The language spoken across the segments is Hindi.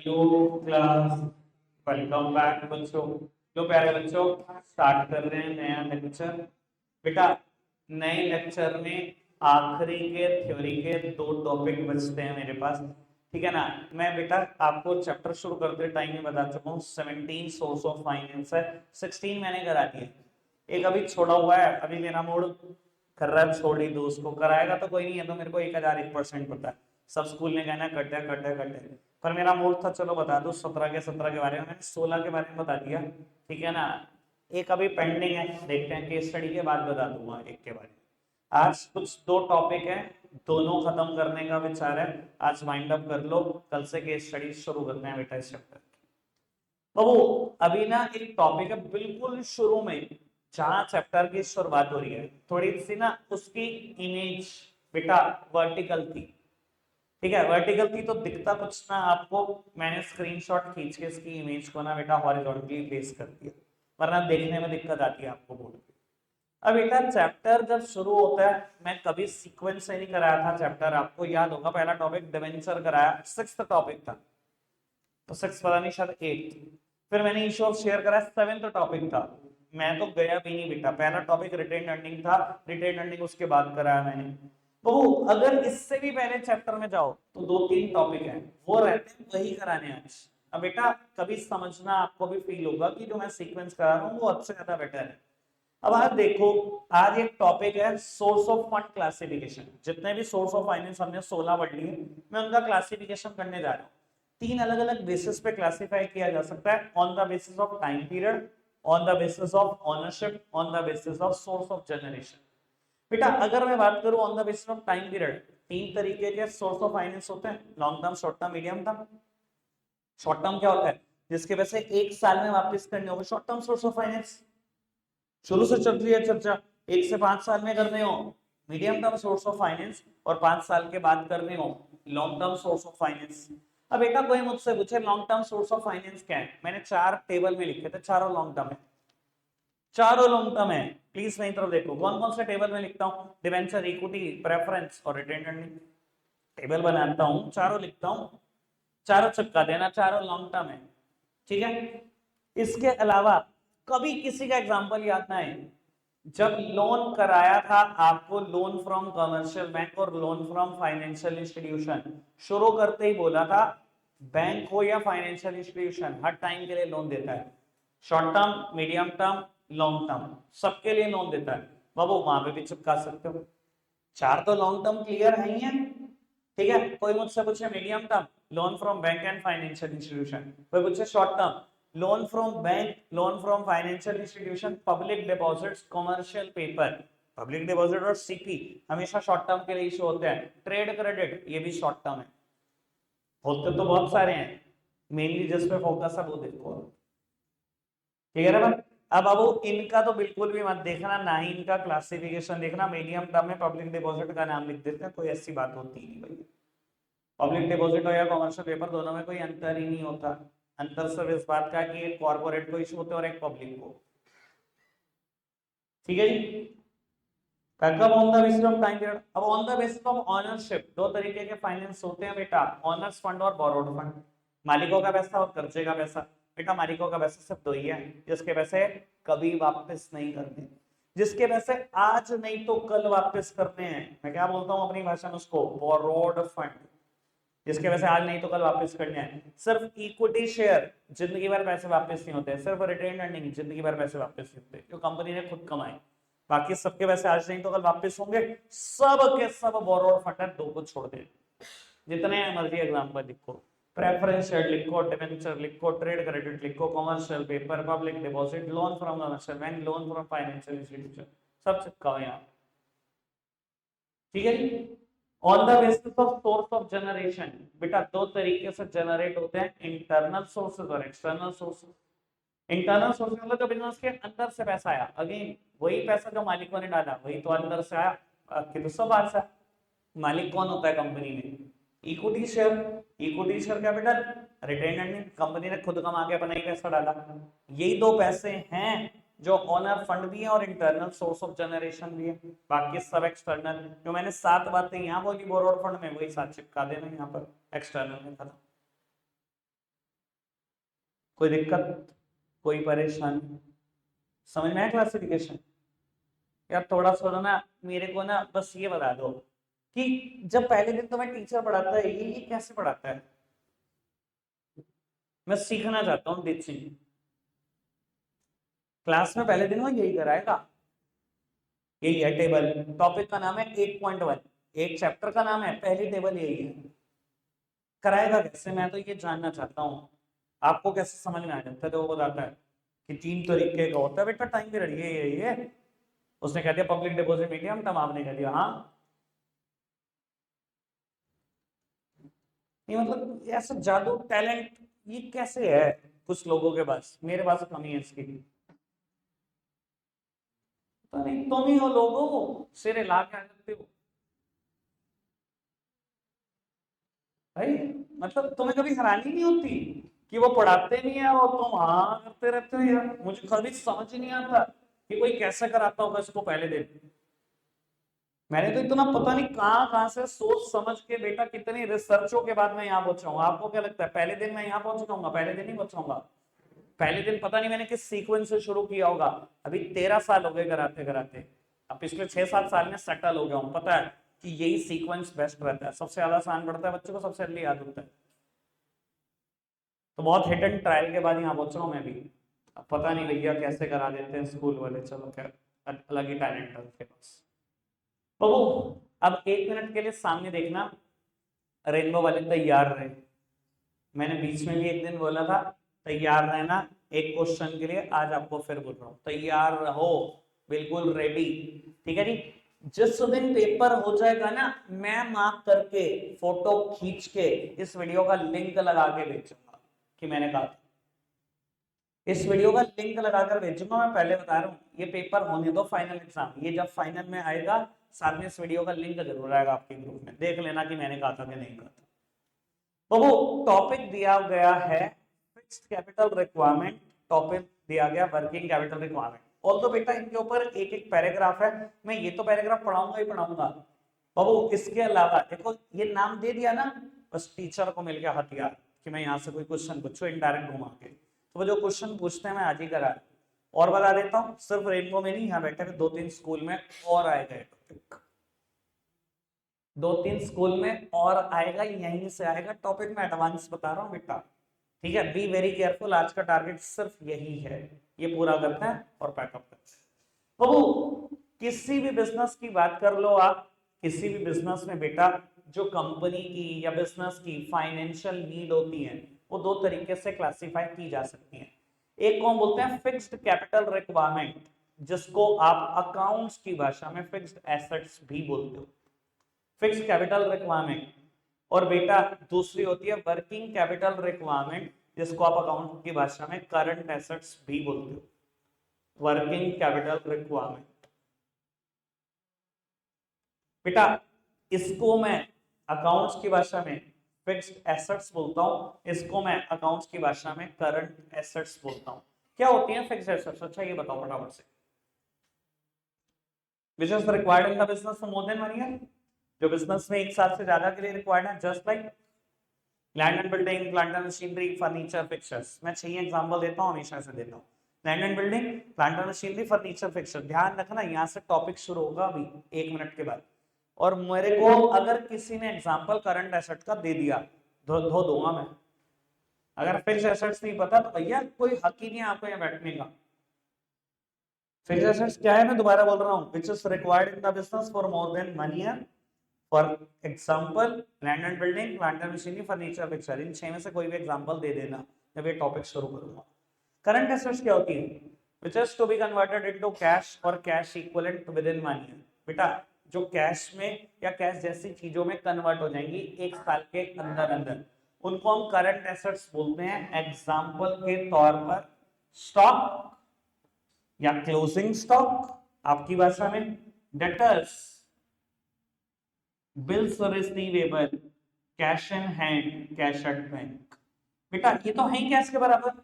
हेलो क्लास, वेलकम बैक बच्चों। लो प्यारे बच्चों, स्टार्ट कर रहे हैं नया लेक्चर। बेटा, नए लेक्चर में आखिरी के थ्योरी के 2 टॉपिक बचते हैं मेरे पास, ठीक है ना। मैं बेटा आपको चैप्टर शुरू करते टाइम में बता चुका हूँ 17 सोर्स ऑफ फाइनेंस है, 16 मैंने करा दिया, एक अभी छोड़ा हुआ है। अभी मेरा मूड कर रहा है छोड़ ही दो उसको, कराएगा तो कोई नहीं है, तो मेरे को 1001% पता है। सब स्कूल ने कहना कट है कट है कट है, पर मेरा मूड था चलो बता दो 17 के बारे में। मैंने 16 के बारे में बता दिया, ठीक है ना। एक अभी पेंडिंग है, देखते हैं केस स्टडी के बाद बता दूंगा एक के बारे में। आज कुछ 2 टॉपिक है, दोनों खत्म करने का विचार है। आज वाइंड अप कर लो, कल से केस स्टडी शुरू करते हैं बेटा इस चैप्टर। बाबू, अभी ना एक टॉपिक है बिल्कुल शुरू में, जहां चैप्टर की शुरुआत हो रही है, थोड़ी सी ना उसकी इमेज बेटा वर्टिकल थी, ठीक है। वर्टिकल थी तो दिखता कुछ ना आपको, मैंने स्क्रीनशॉट खींच के इसकी इमेज को ना बेटा हॉरिजॉन्टली प्लेस कर दिया, वरना देखने में दिक्कत आती है आपको बोर्ड पे। अब बेटा चैप्टर जब शुरू होता है, मैं कभी सीक्वेंस से नहीं कराया था चैप्टर, आपको याद होगा पहला टॉपिक डिवेंचर कराया, 6th टॉपिक था, तो 6 पता नहीं शायद 8। फिर मैंने इशू ऑफ शेयर करा, 7th टॉपिक था। मैं तो गया भी नहीं बेटा, पहला टॉपिक रिटेन अर्निंग था, रिटेन अर्निंग उसके बाद कराया मैंने। तो अगर इससे भी पहले चैप्टर में जाओ तो 2-3 टॉपिक हैं वो रहते हैं, वही कराने आज। अब बेटा कभी समझना, आपको भी फील होगा कि जो मैं सीक्वेंस करा रहा हूँ वो सबसे ज्यादा बेटर है। अब आज देखो, आज एक टॉपिक है सोर्स ऑफ फंड क्लासिफिकेशन। जितने भी सोर्स ऑफ फाइनेंस हमने 16 पढ़ लिए, मैं उनका क्लासिफिकेशन करने जा रहा हूँ। 3 अलग अलग बेसिस पे क्लासिफाई किया जा सकता है, on the basis of time period, on the basis of ownership, on the basis of source of generation. बेटा अगर मैं बात करूं on the basis of time period, 3 तरीके के सोर्स ऑफ फाइनेंस होते हैं, long term, short term, medium term. Short term क्या होता है? जिसके वजह से 1 साल में वापस करने होगा, short term source of finance. शुरू से चल रही है चर्चा, 1 से 5 साल में करने हो medium term source of finance, और 5 साल के बाद करने हो long term source of finance. अब बेटा कोई मुझसे पूछे long term source of finance क्या है, मैंने 4 टेबल में लिखे थे, चारों लॉन्ग टर्म है, चारों लॉन्ग टर्म है। प्लीज मेरी तरफ देखो, कौन कौन से टेबल में लिखता हूँ, डिवेंचर, इक्विटी, प्रेफरेंस और रिटेन अर्निंग। टेबल बनाता हूँ, चारों लिखता हूँ, चारों चिपका देना, चारों लॉन्ग टर्म है, ठीक है। इसके अलावा कभी किसी का एग्जांपल याद ना आए, जब लोन कराया था आपको, लोन फ्रॉम कमर्शियल बैंक और लोन फ्रॉम फाइनेंशियल इंस्टीट्यूशन, शुरू करते ही बोला था बैंक हो या फाइनेंशियल इंस्टीट्यूशन हर टाइम के लिए लोन देता है, short term, medium term, long term, सबके लिए लोन देता है। बाबू वहां पे भी चिपका सकते हो, 4 तो लॉन्ग टर्म क्लियर है ही है, ठीक है। कोई मुझसे पूछे medium term, loan from bank and financial institution, कोई पूछे short term, loan from bank, loan from financial institution, public deposits, commercial paper. Public deposit और सीपी हमेशा शॉर्ट टर्म के लिए इशू होते हैं। ट्रेड क्रेडिट ये भी शॉर्ट टर्म है, होते तो बहुत सारे हैं, मेनली जिस पे फोकस है वो देखो, ठीक है ना। अब इनका तो बिल्कुल भी मत देखना, ना ही इनका क्लासिफिकेशन देखना। मीडियम टर्म में पब्लिक डिपॉजिट का नाम लिख देते हैं, कोई ऐसी बात होती नहीं भाई। पब्लिक डिपॉजिट हो या कमर्शियल पेपर, दोनों में कोई अंतर ही नहीं होता। अंतर सिर्फ इस बात का कि एक कॉर्पोरेट को इशू होता है और एक पब्लिक को, ठीक है जी। कब on the basis of time period, अब on the basis of ownership, 2 तरीके के फाइनेंस होते हैं बेटा, ओनर्स फंड और बोरोड फंड। मालिकों का पैसा और कर्जे का पैसा। बेटा मालिकों का पैसा सिर्फ 2 ही है, जिसके पैसे कभी वापस नहीं करने, जिसके पैसे आज नहीं तो कल वापस करने हैं। मैं क्या बोलता हूँ अपनी भाषा में उसको, बोरोड फंड, जिसके पैसे आज नहीं तो कल वापस करने हैं। सिर्फ इक्विटी शेयर जिंदगी भर पैसे वापस नहीं होते, सिर्फ रिटेन अर्निंग जिंदगी भर पैसे वापस नहीं होते, जो कंपनी ने खुद कमाए। बाकी सबके पैसे आज नहीं तो कल वापस होंगे, सब के सब बोरोड फंड है, 2 को छोड़ दे। जितने मर्जी एग्जांपल लिखो, प्रेफरेंस शेयर लिखो, डिबेंचर लिखो, ट्रेड क्रेडिट लिखो, commercial paper, public deposit, loan from commercial bank, loan from financial institution, सब चिपका यहाँ, ठीक है जी। On the basis of source of generation, बेटा 2 तरीके से जनरेट होते हैं, इंटरनल सोर्सेज और एक्सटर्नल सोर्सेज। इंटरनल सोर्स मतलब जो बिजनेस के अंदर से पैसा आया, अगेन वही पैसा जो मालिकों ने डाला वही तो अंदर से आया, कि तो सब बाहर से। मालिक कौन होता है कंपनी में? Equity share. Equity share capital, retain earning, company ने खुद कमा के अपना ही पैसा डाला। यही 2 पैसे हैं जो ओनर फंड भी है और इंटरनल सोर्स ऑफ जनरेशन भी है, बाकी सब एक्सटर्नल। जो मैंने 7 बातें यहाँ बोली बोरोड फंड में, वही 7 चिपका देना यहाँ पर एक्सटर्नल में, खत्म। कोई दिक्कत, कोई परेशानी? समझ में आया क्लासिफिकेशन? यार थोड़ा थोड़ा ना मेरे को ना बस ये बता दो कि जब पहले दिन तुम्हें टीचर पढ़ाता है ये कैसे पढ़ाता है? मैं सीखना चाहता हूँ दीप सिंह। क्लास में पहले दिन वो यही कराएगा, यही है टेबल। टॉपिक का नाम है 8.1, एक चैप्टर का नाम है, पहली टेबल यही है। कराएगा कैसे? मैं तो ये जानना चाहता हूँ। आपको कैसे समझ में आ जाता है? तो वो बताता है कि 3 तरीके का होता है बेटा टाइम पीरियड, यही है। उसने कह दिया पब्लिक डिपॉजिट मीडियम, तब आपने कह दिया हाँ। ये मतलब ऐसा जादू टैलेंट ये कैसे है कुछ लोगों के पास? मेरे पास तो कमी है इसकी। तो नहीं, तुम ही हो लोगों सिरे ला के आ जाते हो भाई। मतलब तुम्हें कभी हैरानी नहीं होती कि वो पढ़ाते नहीं है और तुम हाँ करते रहते हो? यार मुझे कभी समझ ही नहीं आता कि कोई कैसे कराता होगा इसको पहले दिन। मैंने तो इतना पता नहीं कहां कहां से सोच समझ के बेटा कितनी रिसर्चों के बाद मैं यहाँ पहुंचा हूँ। आपको क्या लगता है पहले दिन मैं यहाँ पहुंच जाऊंगा? पहले दिन नहीं पहुंचाऊंगा। पहले दिन पता नहीं मैंने किस सीक्वेंस से शुरू किया होगा। अभी 13 साल हो गए कराते कराते। अब पिछले 6-7 साल में सेटल हो गया हूँ। पता है कि यही सीक्वेंस बेस्ट रहता है, सबसे ज्यादा आसान पड़ता है बच्चों को, सबसे जल्दी याद होता है। तो बहुत हिट एंड ट्रायल के बाद यहाँ पहुंचा हूँ मैं भी। अब पता नहीं भैया कैसे करा देते हैं स्कूल वाले, चलो खैर अलग ही टैलेंट है उसके पास। बाबू अब 1 मिनट के लिए सामने देखना, रेनबो वाले तैयार रहे। मैंने बीच में भी एक दिन बोला था तैयार रहना एक क्वेश्चन के लिए, आज आपको फिर बोल रहा हूँ तैयार रहो, बिल्कुल रेडी। ठीक है जी? जिस दिन पेपर हो जाएगा ना, मैं मार्क करके फोटो खींच के इस वीडियो का लिंक लगा के भेजूंगा कि मैंने कहा था। इस वीडियो का लिंक लगाकर भेजूंगा। मैं पहले बता रहा हूँ ये पेपर होने दो फाइनल एग्जाम, ये जब फाइनल में आएगा साथ में इस वीडियो का लिंक जरूर आएगा आपके ग्रुप में, देख लेना कि मैंने कहा था कि नहीं कहा था। तो वो टॉपिक दिया गया है फिक्स्ड कैपिटल रिक्वायरमेंट, टॉपिक दिया गया वर्किंग कैपिटल रिक्वायरमेंट। और तो बेटा इनके ऊपर एक एक पैराग्राफ है, मैं ये तो पैराग्राफ पढ़ाऊंगा ही पढ़ाऊंगा। बाबू इसके अलावा देखो ये नाम दे दिया ना, बस टीचर को मिल गया हथियार कि मैं यहाँ से कोई क्वेश्चन पूछूं इनडायरेक्ट घुमा के। तो वो जो क्वेश्चन पूछते हैं मैं आज ही करा और बता देता हूँ। सिर्फ रेनबो में नहीं, यहाँ बैठे हुए 2-3 स्कूल में और आएगा टॉपिक, 2-3 स्कूल में और आएगा, यहीं से आएगा टॉपिक। मैं एडवांस बता रहा हूँ बेटा, ठीक है? Be very careful. आज का टारगेट सिर्फ यही है, ये पूरा करते हैं और पैकअप करते हैं। तो किसी भी बिजनेस की बात कर लो आप, किसी भी बिजनेस में बेटा जो कंपनी की या बिजनेस की फाइनेंशियल नीड होती है वो 2 तरीके से क्लासिफाई की जा सकती है। एक को हम बोलते हैं फिक्स्ड कैपिटल रिक्वायरमेंट, जिसको आप अकाउंट्स की भाषा में फिक्स्ड एसेट्स भी बोलते हो, फिक्स्ड कैपिटल रिक्वायरमेंट। और बेटा दूसरी होती है वर्किंग कैपिटल रिक्वायरमेंट, जिसको आप अकाउंट की भाषा में करंट एसेट्स भी बोलते हो, वर्किंग कैपिटल रिक्वायरमेंट। बेटा इसको मैं अकाउंट्स की भाषा में फिक्स्ड एसेट्स बोलता हूं, इसको मैं अकाउंट्स की भाषा में करंट एसेट्स बोलता हूं। क्या होती है फिक्स्ड एसेट्स? अच्छा ये बताओ फटाफट से। Which is required in the business for more than 1 year, जो बिजनेस में 1 साल से ज्यादा के लिए रिक्वायर्ड है। Just like land and building, plant and machinery, furniture, fixtures. मैं 6 एग्जांपल देता हूं, हमेशा से देता हूं। Land and building, plant and machinery, furniture, fixture. ध्यान रखना यहां से टॉपिक शुरू होगा अभी 1 मिनट के बाद। और मेरे को अगर किसी ने एग्जांपल करंट एसेट का दे दिया धो दूंगा मैं। अगर फिक्स्ड एसेट्स नहीं पता तो भैया कोई हक ही नहीं है आपको यहाँ बैठने का। फिक्स्ड एसेट्स क्या है? मैं दोबारा बोल रहा हूँ, which is required in the business for more than 1 year. For example land and building, plant and machinery, furniture, fixture. इन 6 में से कोई भी एग्जांपल दे देना जब ये टॉपिक शुरू करूंगा। करंट एसेट्स क्या होती है? Which is to be converted into cash और cash equivalent within 1 year. बेटा जो कैश में या कैश जैसी चीजों में कन्वर्ट हो जाएंगी 1 साल के अंदर अंदर, उनको हम करंट एसेट्स बोलते हैं। एग्जांपल के तौर पर स्टॉक या क्लोजिंग स्टॉक आपकी भाषा में, debtors, bills receivable, cash in hand, cash at bank. बेटा ये तो है ही कैश के बराबर,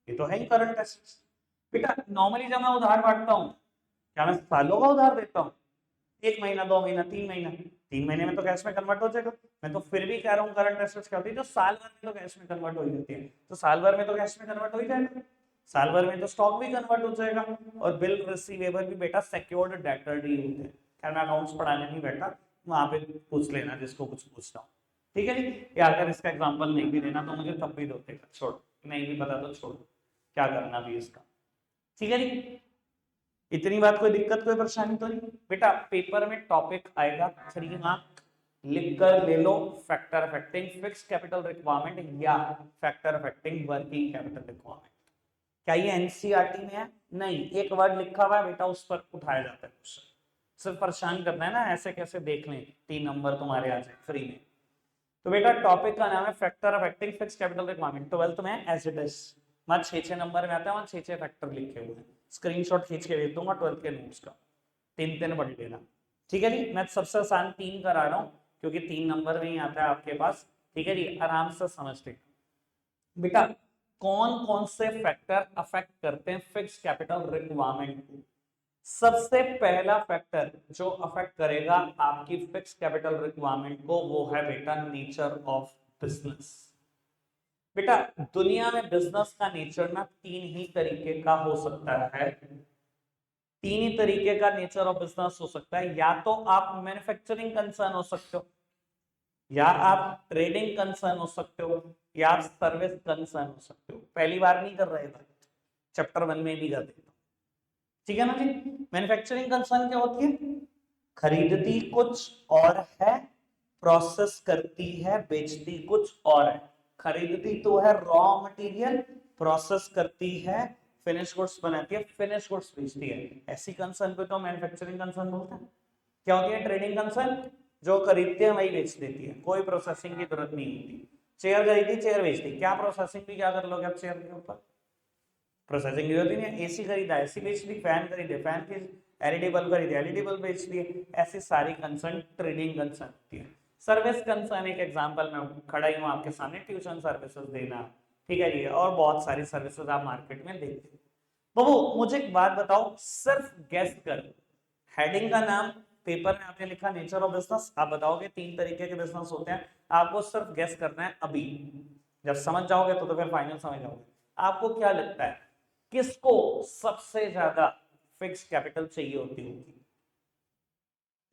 ये तो है ही करंट एसेट्स। बेटा नॉर्मली जब मैं उधार बांटता हूं क्या मैं सालों का उधार देता हूं? 1 महीना, 2 महीना, 3 महीना? 3 महीने में तो कैश में कन्वर्ट हो जाएगा। मैं तो फिर भी कह रहा हूँ करंट एसेट्स क्या होती है जो साल भर में तो कैश में कन्वर्ट हो ही जाती है, तो साल भर में तो कैश में कन्वर्ट हो ही जाएगा, साल भर में तो स्टॉक भी कन्वर्ट हो जाएगा। और बिल रिसीवेबल भी बेटा सिक्योर्ड डेटर ही होते हैं। खैर मैं अकाउंट्स पढ़ाने नहीं बैठा, वहां पे पूछ लेना जिसको कुछ पूछना हो, ठीक है जी। या अगर इसका एग्जांपल नहीं भी देना तो मुझे तब भी दो देगा, छोड़, नहीं भी पता तो छोड़, क्या करना भी इसका, ठीक है जी। इतनी बात, कोई दिक्कत कोई परेशानी तो नहीं बेटा। पेपर में टॉपिक आएगा 3 मार्क, लिख कर ले लो, factor affecting fix capital requirement या factor affecting working capital requirement. क्या ये एनसीईआरटी में है? नहीं, एक वर्ड लिखा हुआ है बेटा, उस पर उठाया जाता है क्वेश्चन। सिर्फ परेशान करना है ना, ऐसे कैसे देख लें 3 नंबर तुम्हारे आ जाए फ्री में। तो बेटा टॉपिक का नाम है factor affecting fix capital requirement, 12th में एज इट इज। वहां 6 नंबर में आता है, वहां 6 फैक्टर लिखे हुए हैं, स्क्रीनशॉट खींच के भेज दूंगा 12th के नोट्स का, 3 पढ़ लेना, ठीक है जी। मैं सबसे आसान 3 करा रहा हूँ क्योंकि 3 नंबर में ही आता है आपके पास, ठीक है जी, आराम से समझते बेटा। कौन कौन से फैक्टर अफेक्ट करते हैं फिक्स कैपिटल रिक्वायरमेंट को? सबसे पहला फैक्टर जो अफेक्ट करेगा आपकी फिक्स कैपिटल रिक्वायरमेंट को वो है बेटा नेचर ऑफ बिजनेस। बेटा दुनिया में बिजनेस का नेचर ना 3 ही तरीके का हो सकता है, 3 ही तरीके का नेचर ऑफ बिजनेस हो सकता है। या तो आप मैन्युफैक्चरिंग कंसर्न हो सकते हो, या आप ट्रेडिंग कंसर्न हो सकते हो, या आप सर्विस कंसर्न हो सकते हो। पहली बार नहीं कर रहे, चैप्टर 1 में भी कर देता हूं, ठीक है ना जी। मैन्युफैक्चरिंग कंसर्न क्या होती है? खरीदती कुछ और है, प्रोसेस करती है, बेचती कुछ और है। खरीदती तो है रॉ मटेरियल, प्रोसेस करती है, फिनिश गुड्स बनाती है, फिनिश गुड्स बेचती है। ऐसी कंसर्न को तो मैन्युफैक्चरिंग कंसर्न बोलते हैं। क्या होती है ट्रेडिंग कंसर्न? जो खरीदते हैं वही बेच देती है, कोई प्रोसेसिंग की जरूरत नहीं होती। चेयर खरीदी, चेयर बेचती, क्या प्रोसेसिंग भी क्या कर लोगे आप चेयर के ऊपर? प्रोसेसिंग की जरूरत ही नहीं। एसी खरीदा, एसी बेच दी, फैन खरीदे, फैन की एलईडी बल्ब खरीदे, एलईडी बल्ब बेच दिए। ऐसी सारी कंसर्न ट्रेडिंग कंसर्न होती है। सर्विस कंसर्न एक एग्जांपल में खड़ा ही हूं आपके सामने, ट्यूशन सर्विसेज देना, ठीक है जी, और बहुत सारी सर्विसेज आप मार्केट में देखते हो। बाबू मुझे एक बात बताओ, सिर्फ गेस कर, हेडिंग का नाम पेपर में आपने लिखा नेचर ऑफ बिजनेस, आप बताओगे 3 तरीके के बिजनेस होते हैं, आपको सिर्फ गेस करना है। अभी जब समझ जाओगे तो फिर फाइनल समझ जाओगे। आपको क्या लगता है किसको सबसे ज्यादा फिक्स कैपिटल चाहिए होती होगी?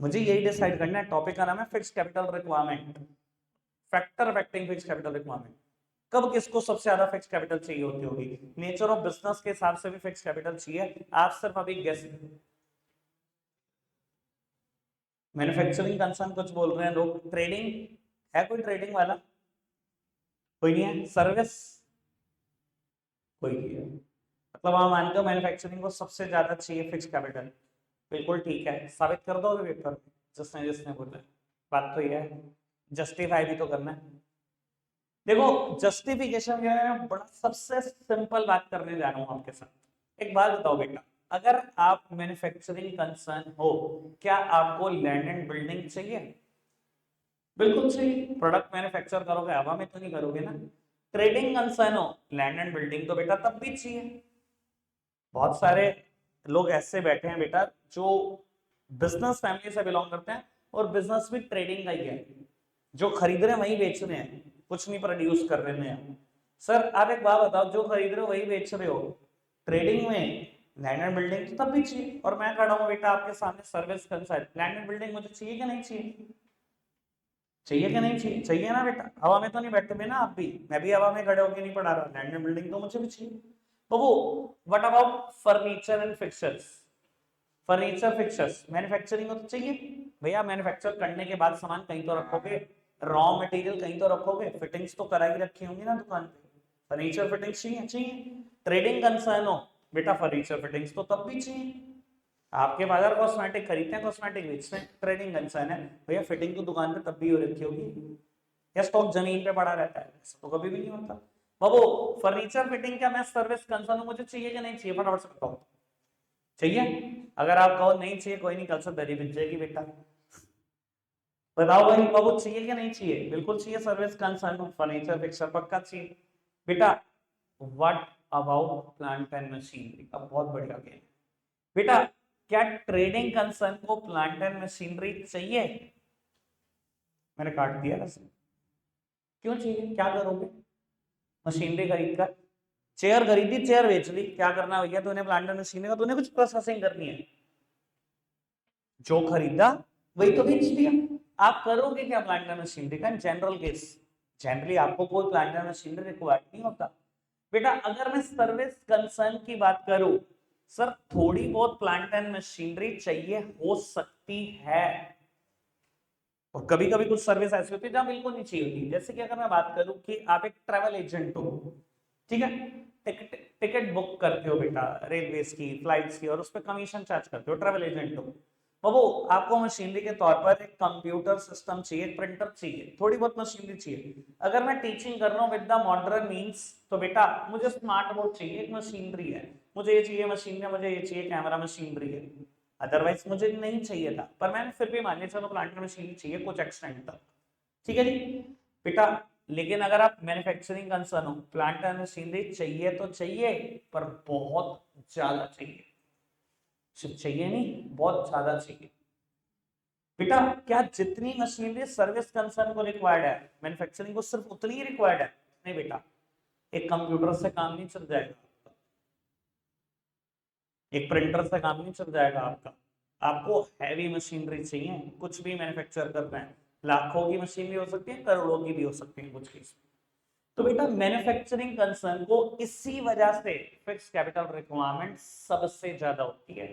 मुझे यही डिसाइड करना है। टॉपिक का नाम है fix capital requirement, factor affecting fix capital requirement. कब किसको सबसे ज्यादा फिक्स कैपिटल चाहिए होती होगी? नेचर ऑफ बिजनेस के हिसाब से भी फिक्स कैपिटल चाहिए, आप सिर्फ अभी गेस। मैन्युफैक्चरिंग कंसर्न कुछ बोल रहे हैं लोग, ट्रेडिंग है कोई ट्रेडिंग वाला? कोई नहीं है। सर्विस कोई नहीं है। मतलब आप मानते हो मैन्युफैक्चरिंग को सबसे ज्यादा चाहिए फिक्स कैपिटल? बिल्कुल ठीक है, साबित कर दो पेपर जिसने जिसने बोला। बात तो ये है, जस्टिफाई भी तो करना है। देखो जस्टिफिकेशन जो है ना, बड़ा सबसे सिंपल बात करने जा रहा हूं आपके साथ। एक बात बताओ बेटा, अगर आप मैन्युफैक्चरिंग कंसर्न हो, क्या आपको लैंड एंड बिल्डिंग चाहिए? बिल्कुल चाहिए। प्रोडक्ट मैन्युफैक्चर करोगे, हवा में तो नहीं करोगे ना। ट्रेडिंग कंसर्न हो, लैंड एंड बिल्डिंग तो बेटा तब भी चाहिए। बहुत सारे लोग ऐसे बैठे हैं बेटा जो बिजनेस फैमिली से बिलोंग करते हैं, और बिजनेस भी ट्रेडिंग का ही है, जो खरीद रहे हैं वही बेच रहे हैं, कुछ नहीं प्रोड्यूस कर रहे हैं। सर आप एक बात बताओ, जो खरीद रहे हो वही बेच रहे हो, ट्रेडिंग में लैंड एंड बिल्डिंग तो तब भी चाहिए। और मैं खड़ा हूं बेटा आपके सामने service concern, land and building मुझे चाहिए कि नहीं चाहिए? चाहिए कि नहीं चाहिए? चाहिए ना बेटा, हवा में तो नहीं बैठे हुए ना आप भी, मैं भी हवा में खड़े होकर नहीं पढ़ा रहा, लैंड एंड बिल्डिंग तो मुझे भी चाहिए। तो वो what about furniture and fixtures? Furniture fixtures manufacturing को तो चाहिए भैया, मैन्युफैक्चर करने के बाद सामान कहीं तो रखोगे, रॉ मटेरियल कहीं तो रखोगे, फिटिंग्स तो करा ही रखी होंगी ना दुकान पे। फर्नीचर फिटिंग्स चाहिए, चाहिए। ट्रेडिंग कंसर्न हो बेटा, फर्नीचर फिटिंग्स तो तब भी चाहिए। आपके बाजार कॉस्मेटिक खरीदते हैं, कॉस्मेटिक बेचते हैं, ट्रेडिंग कंसर्न है भैया, फिटिंग तो दुकान पे तब भी हो रखी होगी, या स्टॉक जमीन पे पड़ा रहता है? ऐसा तो कभी भी नहीं होता। बाबू फर्नीचर फिटिंग का मैं सर्विस कंसर्न हूं, मुझे चाहिए कि नहीं चाहिए? फटाफट से बताओ। चाहिए? अगर आप कहो नहीं चाहिए, कोई नहीं, कल से दरी बिक जाएगी बेटा। बताओ भाई बाबू चाहिए कि नहीं चाहिए? बिल्कुल चाहिए। सर्विस कंसर्न फर्नीचर फिक्सर पक्का चाहिए बेटा। What about plant and machinery? अब बहुत बढ़िया गेम बेटा, क्या ट्रेडिंग कंसर्न को प्लांट एंड मशीनरी चाहिए? मैंने काट दिया वैसे। क्यों चाहिए, क्या करोगे? मशीनरी खरीद कर, चेयर खरीदी, चेयर बेच दी, क्या करना भैया तूने प्लांट एंड मशीनरी का? तूने कुछ प्रोसेसिंग करनी है, जो खरीदा वही तो बेच दिया। आप करोगे क्या प्लांट एंड मशीनरी का? जनरल केस, जनरली आपको कोई प्लांट एंड मशीनरी रिक्वायर्ड नहीं होता बेटा। अगर मैं सर्विस कंसर्न की बात करूं, सर थोड़ी बहुत प्लांट एंड मशीनरी चाहिए हो सकती है, और कभी कभी कुछ सर्विस ऐसी होती है जहां बिल्कुल नहीं चाहिए होती। जैसे कि अगर मैं बात करूं कि आप एक ट्रैवल एजेंट हो, ठीक है, टिकट टिकट बुक करते हो बेटा, रेलवेज की, फ्लाइट्स की, और उस पर कमीशन चार्ज करते हो, ट्रैवल एजेंट हो। बाबू आपको मशीनरी के तौर पर एक कंप्यूटर सिस्टम चाहिए, एक प्रिंटर चाहिए, थोड़ी बहुत मशीनरी चाहिए। अगर मैं टीचिंग कर रहा हूँ विद द मॉडर्न मीन्स, तो बेटा मुझे स्मार्ट बोर्ड चाहिए, एक मशीनरी है, मुझे ये चाहिए मशीनरी, मुझे ये चाहिए कैमरा, मशीनरी है। अदरवाइज मुझे नहीं चाहिए था, पर मैंने फिर भी मान लिया चलो प्लांट मशीनरी चाहिए कुछ एक्सटेंट तक, ठीक है जी बेटा। लेकिन अगर आप मैन्युफैक्चरिंग कंसर्न हो, प्लांट एंड मशीनरी चाहिए तो चाहिए, पर बहुत ज्यादा चाहिए, सिर्फ चाहिए नहीं, बहुत ज्यादा चाहिए बेटा। क्या जितनी मशीनरी सर्विस कंसर्न को रिक्वायर्ड है, मैन्युफैक्चरिंग को सिर्फ उतनी ही रिक्वायर्ड है? नहीं बेटा, एक कंप्यूटर से काम नहीं चल जाएगा, एक प्रिंटर से काम नहीं चल जाएगा आपका। आपको हैवी मशीनरी चाहिए, कुछ भी मैन्युफैक्चर करना है, लाखों की मशीनरी हो सकती है, करोड़ों की भी हो सकती है कुछ केस में। तो बेटा मैन्युफैक्चरिंग कंसर्न को इसी वजह से फिक्स कैपिटल रिक्वायरमेंट सबसे ज्यादा होती है।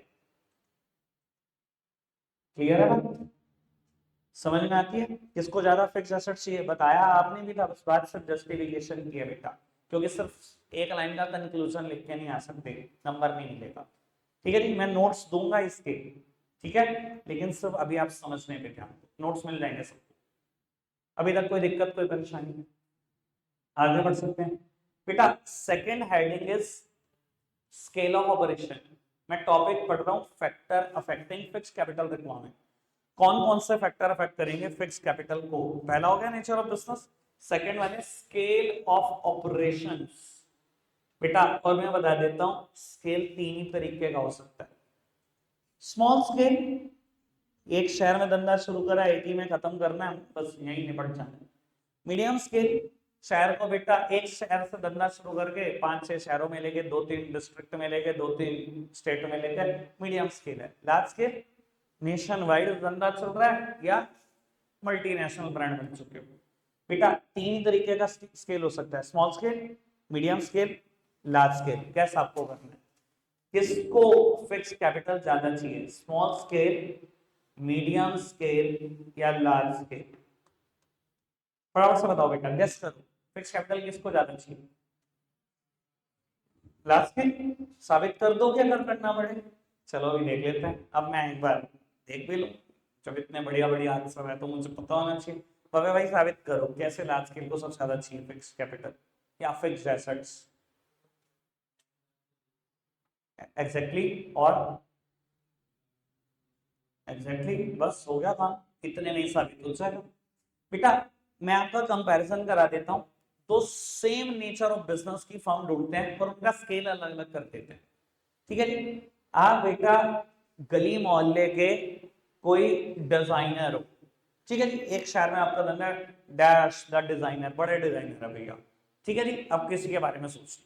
क्लियर है बात? समझ में आती है? किसको ज्यादा फिक्स एसेट चाहिए? बताया आपने भी था, बस बात सिर्फ जस्टिफिकेशन की है बेटा, क्योंकि सिर्फ एक लाइन का कंक्लूजन लिख के नहीं आ सकते, नंबर नहीं मिलेगा। ठीक है जी, मैं नोट्स दूंगा इसके, ठीक है, लेकिन सिर्फ अभी आप समझने पे ध्यान दो, नोट्स मिल जाएंगे सबको। अभी तक कोई दिक्कत, कोई परेशानी? आगे बढ़ सकते हैं बेटा। Second heading is scale of operation. मैं टॉपिक पढ़ रहा हूं, factor affecting fix capital requirement. कौन कौन से फैक्टर अफेक्ट करेंगे फिक्स कैपिटल को? पहला हो गया nature of business, second one है स्केल ऑफ ऑपरेशंस बेटा। और मैं बता देता हूं, स्केल तीन ही तरीके का हो सकता है। स्मॉल स्केल, एक शहर में धंधा शुरू करा, एक ही में खत्म करना है, बस यही निपट जाना है। मीडियम स्केल, शहर को बेटा एक शहर से धंधा शुरू करके 5-6 शहरों में लेके, 2-3 डिस्ट्रिक्ट में लेके, 2-3 स्टेट में लेके, मीडियम स्केल है। लार्ज स्केल, नेशन वाइड धंधा चल रहा है या मल्टीनेशनल ब्रांड बन चुके हो। बेटा तीन ही तरीके का स्केल हो सकता है, small scale, medium scale, large scale. कैसे आपको करना है? किसको फिक्स कैपिटल ज्यादा चाहिए, स्मॉल स्केल, मीडियम स्केल या लार्ज स्केल? फटाफट से बताओ बेटा, गेस करो, फिक्स कैपिटल किसको ज्यादा चाहिए? Large scale? साबित कर दो कि अगर करना पड़े। चलो अभी देख लेते हैं। अब मैं एक बार देख भी लूं, जब इतने बढ़िया बढ़िया आंसर है तो मुझे पता होना चाहिए। बाबे भाई साबित करो, कैसे लार्ज स्केल को सबसे ज्यादा चाहिए फिक्स कैपिटल या फिक्स एसेट्स? एग्जैक्टली, और एग्जैक्टली, बस हो गया काम, इतने नहीं साबित हो जाएगा बेटा। मैं आपका कंपैरिजन करा देता हूं, तो सेम नेचर ऑफ बिजनेस की फर्म ढूंढते हैं और उनका स्केल अलग अलग कर देते हैं, ठीक है जी। आप बेटा गली मोहल्ले के कोई डिजाइनर हो, ठीक है जी, एक शहर में आपका धंधा डैश द डिजाइनर, बड़े डिजाइनर है भैया, ठीक है जी, अब किसी के बारे में सोचिए,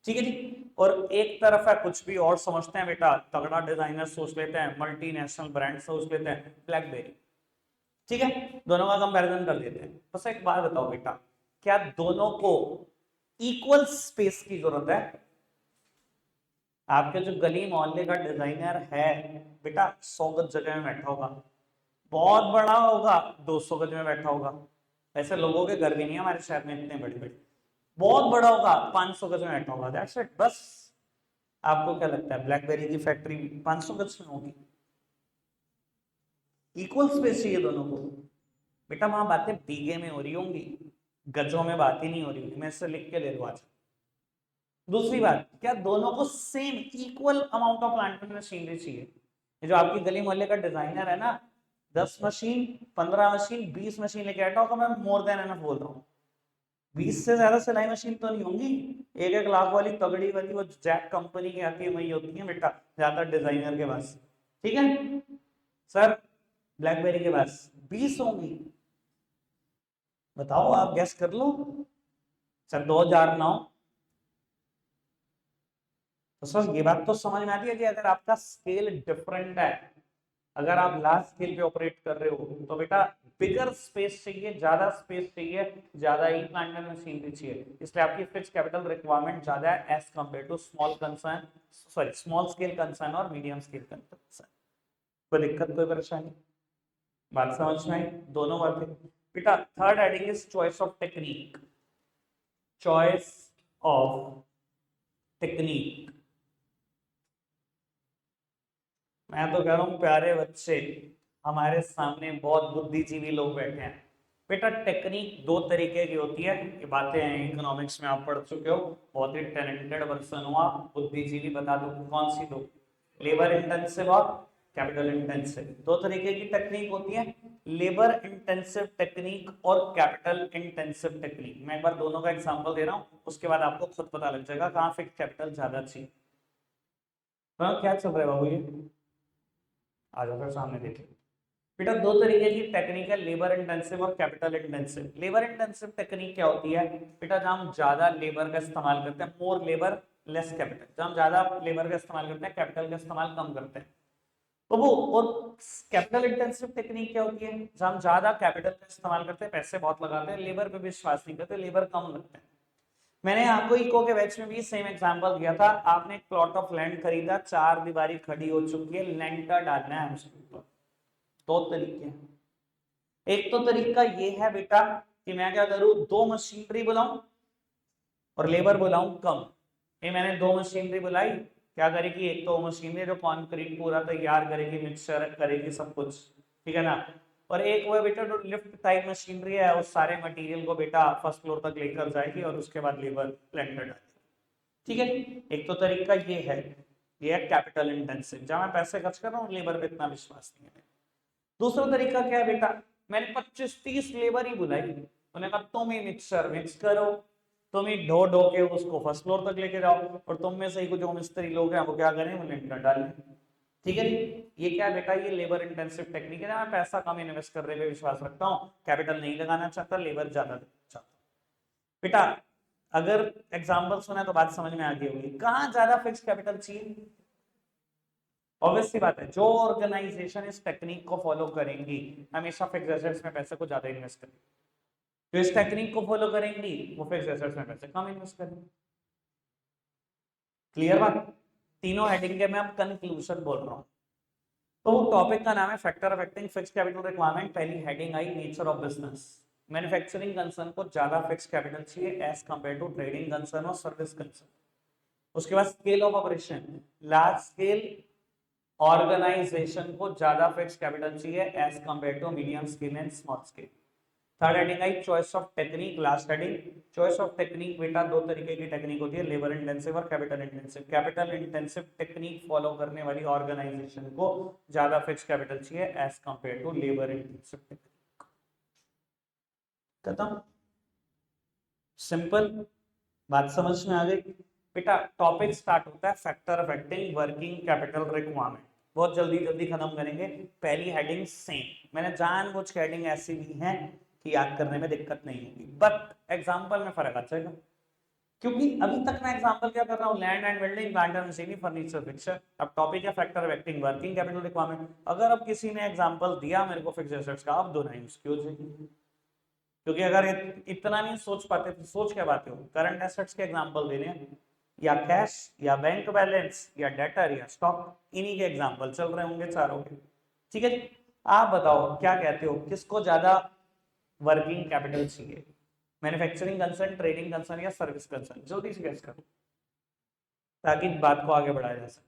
ठीक है जी। और एक तरफ है कुछ भी और समझते हैं बेटा, तगड़ा डिजाइनर सोच लेते हैं, मल्टीनेशनल ब्रांड सोच लेते हैं, ब्लैकबेरी, ठीक है, दोनों का कंपैरिजन कर देते हैं। बस एक बात बताओ बेटा, क्या दोनों को इक्वल स्पेस की जरूरत है? आपके जो गली मोहल्ले का डिजाइनर है बेटा, 100 गज जगह में बैठा होगा, बहुत बड़ा होगा, 200 गज में बैठा होगा। ऐसे लोगों के घर भी नहीं है हमारे शहर में इतने बड़े बड़े। बहुत बड़ा होगा, 500 गज में बैठा होगा, दैट्स इट, बस। आपको क्या लगता है ब्लैकबेरी की फैक्ट्री 500 गज में होगी? इक्वल स्पेस चाहिए दोनों को बेटा। वहां बातें बीघे में हो रही होंगी, गजों में बात ही नहीं हो रही होगी। मैं इससे लिख के ले लूँ आज। दूसरी बात, क्या दोनों को same equal amount of plant machinery चाहिए? ये जो आपकी गली मोहल्ले का डिजाइनर है ना, 10 मशीन, 15 मशीन, 20 मशीन लेके आता हूँ, मैं मोर देन एनफ बोल रहा हूँ। 20 से ज्यादा सिलाई मशीन तो नहीं होंगी, 1-1 लाख वाली तगड़ी वाली वो जैक कंपनी की आती है, वही होती है बेटा ज्यादा डिजाइनर के पास, ठीक है सर। ब्लैकबेरी के पास 20 होंगी, बताओ, आप गैस कर लो। सर 2009। तो सर ये बात तो समझ में आती है कि अगर आपका स्केल डिफरेंट है, अगर आप लार्ज स्केल पे ऑपरेट कर रहे हो तो बेटा बिगर स्पेस चाहिए, ज्यादा स्पेस चाहिए, ज्यादा ही प्लांट एंड मशीनरी चाहिए, इसलिए आपकी फिक्स कैपिटल रिक्वायरमेंट ज्यादा है as compare to small concern, sorry small scale concern और मीडियम स्केल कंसर्न। कोई दिक्कत, कोई परेशानी? बात समझ में आई? दोनों बातें। बेटा third heading is choice of technique. Choice of technique. मैं तो कह रहा हूं प्यारे बच्चे, हमारे सामने बहुत बुद्धिजीवी लोग बैठे हैं। बेटा टेक्निक दो तरीके की होती है, ये बातें हैं इकोनॉमिक्स में आप पढ़ चुके हो, बहुत ही टैलेंटेड पर्सन हो आप, बुद्धिजीवी। बता दो कौन सी दो? लेबर इंटेंसिव और कैपिटल इंटेंसिव। दो तरीके की टेक्निक होती है, लेबर इंटेंसिव टेक्निक और कैपिटल इंटेंसिव टेक्निक। मैं एक बार दोनों का एग्जांपल दे रहा हूं, उसके बाद आपको खुद पता लग जाएगा कहां फिक्स कैपिटल ज्यादा चाहिए। हाँ क्या चल रहा है बाबू ये? आ जाओ फिर सामने देखिए। बेटा दो तरीके की टेक्निक है, लेबर इंटेंसिव और capital intensive. Labour intensive technique क्या होती है बेटा? जहां हम ज्यादा लेबर का इस्तेमाल करते हैं, मोर लेबर लेस कैपिटल। जहां हम ज्यादा लेबर का इस्तेमाल करते हैं, कैपिटल का इस्तेमाल कम करते हैं। तो वो, और कैपिटल इंटेंसिव टेक्निक क्या होती है? जहां हम ज्यादा कैपिटल का इस्तेमाल करते हैं, पैसे बहुत लगाते हैं, लेबर पे विश्वास नहीं करते, लेबर कम लगते हैं। मैंने आपको इको के बैच में भी सेम एग्जांपल दिया था। आपने एक प्लॉट ऑफ लैंड खरीदा, चार दीवारी खड़ी हो चुकी है, लेंटर डालना है उसके ऊपर। दो तरीके हैं। एक तो तरीका ये है बेटा कि मैं क्या करूं, दो मशीनरी बुलाऊं और लेबर बुलाऊं कम। ये मैंने दो मशीनरी बुलाई, क्या करेगी? एक तो मशीनरी जो कंक्रीट पूरा तैयार करेगी, मिक्सचर करेगी सब कुछ, ठीक है ना। और एक वो बेटा जो लिफ्ट टाइप मशीनरी है, उस सारे मटेरियल को बेटा फर्स्ट फ्लोर तक लेकर जाएगी और उसके बाद लेबर प्लांटर डालेगी। ठीक है। एक तो तरीका ये है, ये है कैपिटल इंटेंसिव, जहां मैं पैसे खर्च कर रहा हूँ, लेबर पे इतना विश्वास नहीं है। दूसरा तरीका क्या है बेटा? मैंने 25-30 लेबर ही बुलाई, उन्होंने कहा तुम ही मिक्सर मिक्स करो, तुम ही ढो ढो के उसको फर्स्ट फ्लोर तक लेके जाओ, और तुम में से ही कुछ जो मिस्त्री लोग हैं वो क्या करें, वो लिंटर डालें। ठीक है जी। ये क्या है बेटा? ये लेबर इंटेंसिव टेक्निक है, मैं पैसा कम इन्वेस्ट करने पे विश्वास रखता हूँ, कैपिटल नहीं लगाना चाहता, लेबर ज्यादा चाहता। बेटा अगर एग्जाम्पल सुना तो बात समझ में आ गई होगी। कहाँ ज्यादा फिक्स कैपिटल चाहिए? ऑब्वियस सी बात है, जो ऑर्गेनाइजेशन इस टेक्निक को फॉलो करेंगी हमेशा फिक्स एसेट्स में पैसे को ज्यादा इन्वेस्ट करेंगे। जो इस टेक्निक को फॉलो करेंगी वो फिक्स एसेट्स में पैसे कम इन्वेस्ट करेंगे। क्लियर बात? तीनों हेडिंग के मैं अब कंक्लूजन बोल रहा हूँ। तो टॉपिक का नाम है factor affecting fix capital requirement. पहली हेडिंग आई nature of business. Manufacturing concern को ज्यादा फिक्स कैपिटल चाहिए as compare to trading concern और सर्विस कंसर्न। उसके बाद scale of operation, large scale organisation को ज्यादा फिक्स कैपिटल चाहिए as compare to medium scale and small scale. Third heading आई choice of technique. Last heading choice of technique. बेटा दो तरीके की टेक्निक होती है, लेबर इंटेंसिव और capital intensive. Capital intensive technique follow करने वाली ऑर्गेनाइजेशन को ज्यादा फिक्स कैपिटल चाहिए as compare to labour intensive technique. खत्म, सिंपल, बात समझ में आ गई? बेटा टॉपिक स्टार्ट होता है factor affecting working capital requirement. बहुत जल्दी जल्दी खत्म करेंगे। पहली हेडिंग सेम, मैंने जानबूझ के हेडिंग ऐसी दी है कि याद करने में दिक्कत नहीं होगी, बट एग्जांपल में फर्क आ जाएगा। क्योंकि अभी तक मैं एग्जांपल क्या कर रहा हूँ, land and building, plant and machinery, furniture, fixture. अब टॉपिक है factor affecting working capital requirement. अगर अब किसी ने एग्जांपल दिया मेरे को फिक्स्ड एसेट्स का, अब दो नहीं उसकी हो जाएगी। क्योंकि अगर इतना नहीं सोच पाते तो सोच क्या पाते हो? करंट एसेट्स के एग्जांपल देने हैं, या कैश, या बैंक बैलेंस, या डेटर, या स्टॉक, इन्हीं के एग्जांपल चल रहे होंगे चारों के। ठीक है जी। आप बताओ क्या कहते हो, किसको ज्यादा वर्किंग कैपिटल चाहिए? मैन्युफैक्चरिंग कंसर्न, ट्रेडिंग कंसर्न, या सर्विस कंसर्न? जल्दी से गेस करो ताकि बात को आगे बढ़ाया जा सके।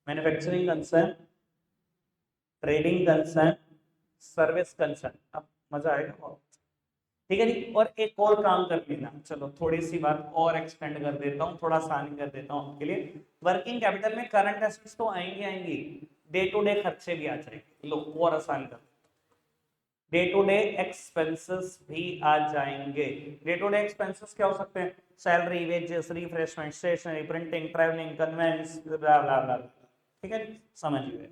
Manufacturing concern, trading concern, service concern. अब मजा आएगा बहुत। ठीक है जी। और एक और काम कर लेना, चलो थोड़ी सी बात और एक्सटेंड कर देता हूँ, थोड़ा आसान कर देता हूँ आपके लिए। वर्किंग कैपिटल में करंट एसेट्स तो आएंगे आएंगी, डे टू डे खर्चे भी आ जाएंगे। लो और आसान कर, डे टू डे एक्सपेंसेस भी आ जाएंगे। डे टू डे एक्सपेंसेस क्या हो सकते हैं? Salary, wages, refreshment, stationery, printing, travelling, conveyance, blah blah blah. ठीक है जी, समझ गए?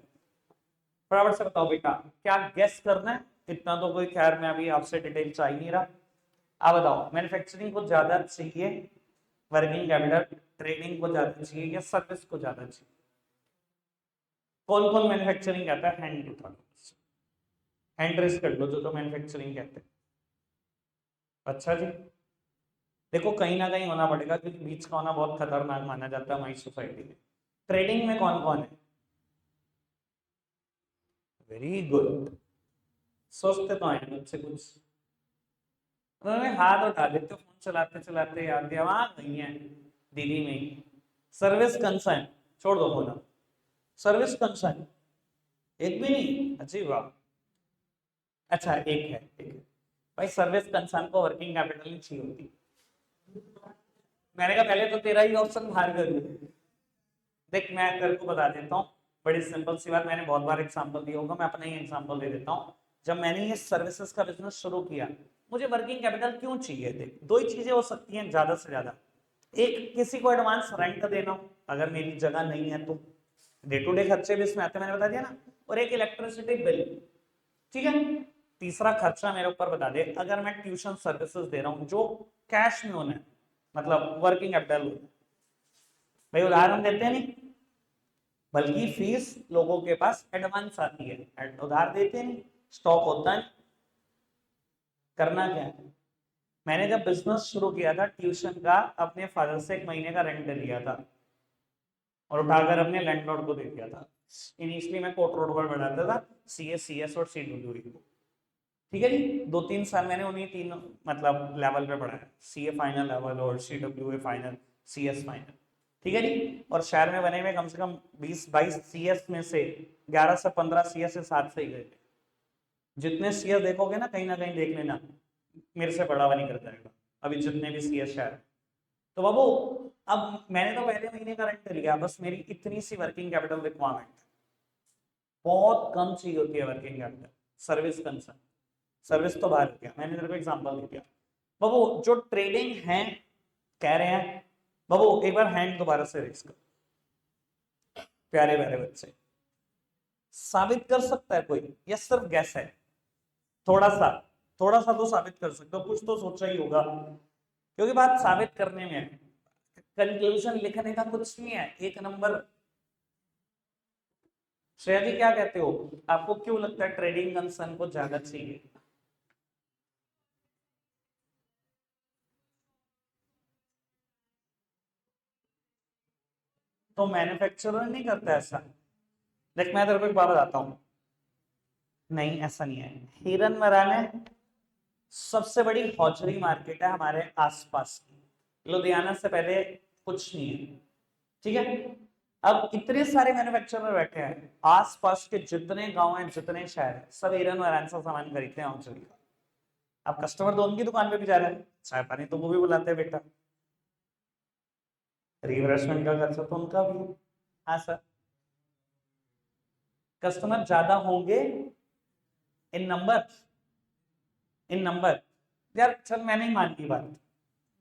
फटाफट से बताओ बेटा, क्या गेस करना है? इतना तो कोई खैर मैं अभी आपसे डिटेल चाहिए नहीं रहा। आप बताओ मैन्युफैक्चरिंग को ज्यादा चाहिए वर्किंग कैपिटल, ट्रेडिंग को ज्यादा चाहिए या सर्विस को ज्यादा चाहिए? कौन कौन मैन्युफैक्चरिंग कहता है? हैंड उठा, हैंड रेस कर लो जो तो मैन्युफैक्चरिंग कहते हैं। अच्छा जी, देखो कहीं ना कहीं होना पड़ेगा क्योंकि बीच का होना बहुत खतरनाक माना जाता है हमारी सोसाइटी में। ट्रेडिंग में कौन कौन है? वेरी गुड, सोचते तो हैं मुझसे कुछ, उन्होंने हाथ उठा देते फोन चलाते चलाते याद दिया वहां नहीं है दीदी में। सर्विस कंसर्न छोड़ दो फोन, सर्विस कंसर्न एक भी नहीं? अच्छी बात। अच्छा एक है, एक है भाई, सर्विस कंसर्न को वर्किंग कैपिटल ही चाहिए होती। मैंने कहा पहले तो तेरा ही ऑप्शन बाहर कर दिया। देख मैं तेरे को बता देता हूँ, बड़ी सिंपल सी बात, मैंने बहुत बार एग्जांपल दिया होगा, मैं अपना ही एग्जांपल दे देता हूँ। जब मैंने ये सर्विसेज का बिजनेस शुरू किया, मुझे वर्किंग कैपिटल क्यों चाहिए थे? दो ही चीजें हो सकती हैं ज्यादा से ज्यादा। एक, किसी को एडवांस रेंट देना अगर मेरी जगह नहीं है तो, डे टू डे खर्चे भी इसमें आते हैं, मैंने बता दिया ना। और एक इलेक्ट्रिसिटी बिल, ठीक है। तीसरा खर्चा मेरे ऊपर बता दे, अगर मैं ट्यूशन सर्विसेज दे रहा हूँ जो कैश में होना है, मतलब वर्किंग कैपिटल, भाई उदाहरण देते हैं नहीं, बल्कि फीस लोगों के पास एडवांस आती है, उधार देते नहीं, स्टॉक होता है। करना क्या है, मैंने जब बिजनेस शुरू किया था ट्यूशन का, अपने फादर से एक महीने का रेंट लिया था और उठाकर अपने लैंडलॉर्ड को दे दिया था। इनिशियली मैं कोट रोड पर बढ़ाता था, सी एस और CWE को, ठीक है जी। 2-3 साल मैंने उन्हीं तीन मतलब लेवल पे पढ़ाया, CA फाइनल लेवल और CWE फाइनल, CS फाइनल, ठीक है जी। और शहर में बने हुए कम से कम 20-22 CS में से 11 से 15 CS से 7 से ही गए थे। जितने CS देखोगे ना कहीं देख लेना, मेरे से बड़ा हुआ नहीं कर जाएगा अभी जितने भी CS शहर। तो बाबू, अब मैंने तो पहले महीने का रेंट लिया, बस मेरी इतनी सी वर्किंग कैपिटल रिक्वायरमेंट, बहुत कम चाहिए होती है working capital. Service concern, service तो बाहर हो गया, मैंने तेरे को एग्जांपल दे दिया। बाबू जो ट्रेडिंग है कह रहे हैं, बाबू एक बार हैंड दोबारा से रेस कर, प्यारे प्यारे बच्चे, साबित कर सकता है कोई या सिर्फ गैस है? थोड़ा सा, थोड़ा सा तो साबित कर सकते हो, कुछ तो सोचा ही होगा, क्योंकि बात साबित करने में है, कंक्लूजन लिखने का कुछ नहीं है, एक नंबर। श्रेया जी क्या कहते हो, आपको क्यों लगता है ट्रेडिंग कंसर्न को ज्यादा चाहिए? तो मैन्युफैक्चरर नहीं करता ऐसा? देख मैं तेरे को एक बात बताता हूँ, नहीं ऐसा नहीं है। हिरन मराने सबसे बड़ी हौचरी मार्केट है हमारे आसपास की, लुधियाना से पहले कुछ नहीं है, ठीक है। अब इतने सारे मैन्युफैक्चरर बैठे हैं, आसपास के जितने गांव हैं जितने शहर हैं, सब हिरन मरान से सामान खरीदते हैं हौचरी का। अब कस्टमर तो उनकी दुकान पे भी जा रहे हैं, चाय पानी तो वो भी बुलाते हैं बेटा, रिफ्रेशमेंट का खर्चा तो उनका भी है। हाँ सर, कस्टमर ज्यादा होंगे इन नंबर, इन नंबर। यार चल मैंने ही मान ली बात,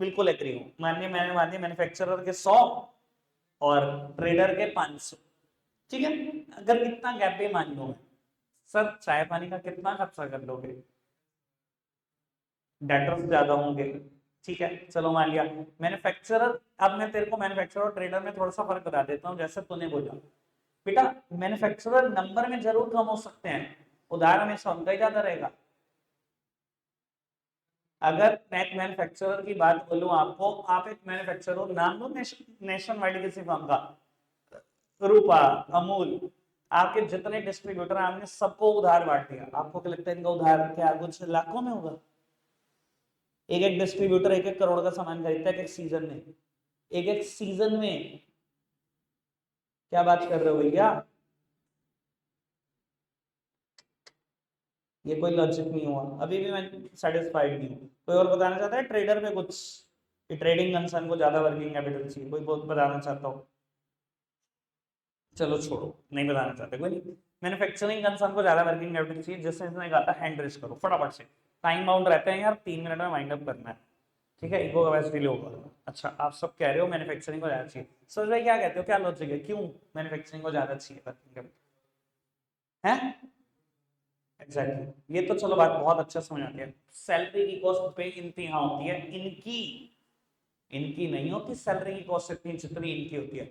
बिल्कुल एग्री हूँ, मानिए मैंने मान लिया मैन्युफैक्चरर के 100 और ट्रेडर के 500, ठीक है। अगर इतना गैप भी मान लो, सर चाय पानी का कितना खर्चा कर लोगे, डेटर्स ज्यादा होंगे, ठीक है चलो मान लिया। मैन्युफैक्चरर, अब मैं तेरे को मैन्युफैक्चरर और ट्रेडर में थोड़ा सा फर्क बता देता हूँ, जैसे तूने बोला बेटा, मैन्युफैक्चरर नंबर में जरूर कम हो सकते हैं, उधार हमेशा उनका ही ज्यादा रहेगा। अगर मैं एक मैन्युफैक्चरर की बात बोलूं आपको, आप एक मैन्युफैक्चरर नाम लो नेशन वाइड किसी फर्म का, रूपा, अमूल, आपके जितने डिस्ट्रीब्यूटर हैं आपने सबको उधार बांट दिया, आपको क्या लगता है इनका उधार क्या कुछ लाखों में होगा? एक एक डिस्ट्रीब्यूटर 1-1 करोड़ का सामान खरीदता है एक एक सीजन में, एक एक सीजन में। क्या बात कर रहे हो भैया, ये कोई लॉजिक नहीं हुआ, अभी भी मैं सेटिस्फाइड नहीं हूँ। कोई और बताना चाहता है ट्रेडर में कुछ, कि ट्रेडिंग कंसर्न को ज्यादा वर्किंग कैपिटल चाहिए, कोई बहुत बताना चाहता हो? चलो छोड़ो, नहीं बताना चाहते कोई नहीं। मैन्युफैक्चरिंग कंसर्न को ज्यादा वर्किंग कैपिटल चाहिए, जिससे इसने कहा था हैंड रेस करो फटाफट से, टाइम बाउंड रहते हैं यार, 3 मिनट में वाइंड अप करना है, ठीक है, इको कैपेसिटी लो होगा। अच्छा आप सब कह रहे हो मैन्युफैक्चरिंग को ज्यादा चाहिए, सर भाई क्या कहते हो, क्या लॉजिक है, क्यों मैन्युफैक्चरिंग को ज्यादा चाहिए वर्किंग कैपिटल है? एग्जैक्टली ये तो चलो बात बहुत अच्छा समझ आती है। सैलरी की कॉस्ट पे इनती यहाँ होती है, इनकी इनकी नहीं होती सैलरी की कॉस्ट इतनी जितनी इनकी होती है।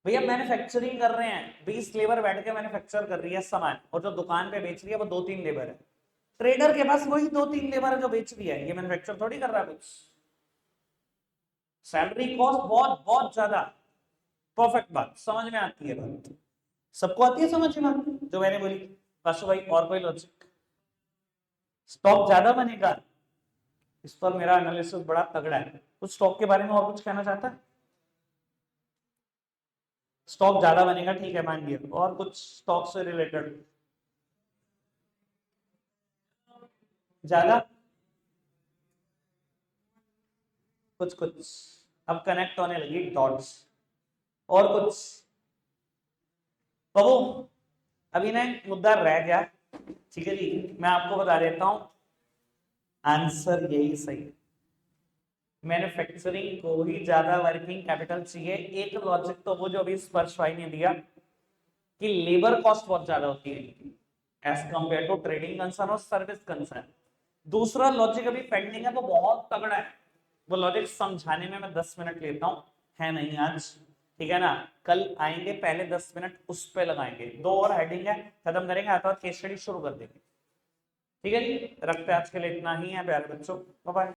भैया मैन्युफैक्चरिंग कर रहे हैं, 20 लेबर बैठ के मैन्युफैक्चर कर रही है सामान, और जो दुकान पे बेच रही है वो 2-3 लेबर है। ट्रेडर के पास वही 2-3 लेबर है जो बेच रही है, ये मैन्युफैक्चर थोड़ी कर रहा है कुछ। सैलरी कॉस्ट बहुत बहुत ज्यादा। परफेक्ट बात समझ में आती है, बात सबको आती है समझ में आती है जो मैंने बोली। काशु भाई और कोई लॉजिक? स्टॉक ज्यादा बनेगा, इस पर मेरा एनालिसिस बड़ा तगड़ा है। कुछ स्टॉक के बारे में और कुछ कहना चाहता है? स्टॉक ज्यादा बनेगा ठीक है मान लिया, और कुछ स्टॉक से रिलेटेड ज्यादा कुछ कुछ अब कनेक्ट होने लगी डॉट्स। और कुछ बाबू, अभी ना एक मुद्दा रह गया, ठीक है जी, मैं आपको बता देता हूं आंसर यही सही। मैन्युफैक्चरिंग को ही ज्यादा वर्किंग कैपिटल चाहिए। एक लॉजिक तो वो जो अभी स्पर्श भाई ने दिया कि लेबर कॉस्ट बहुत ज्यादा होती है as compare to trading concern और सर्विस कंसर्न। दूसरा लॉजिक अभी पेंडिंग है, वो बहुत तगड़ा है। वो लॉजिक समझाने में मैं 10 मिनट लेता हूं, है नहीं आज, ठीक है ना। कल आएंगे, पहले 10 मिनट उस पे लगाएंगे, 2 और हेडिंग है, खत्म करेंगे, आता केस स्टडी शुरू कर देंगे। ठीक है जी, रखते हैं आज के लिए इतना ही है प्यारे बच्चों, बाय बाय।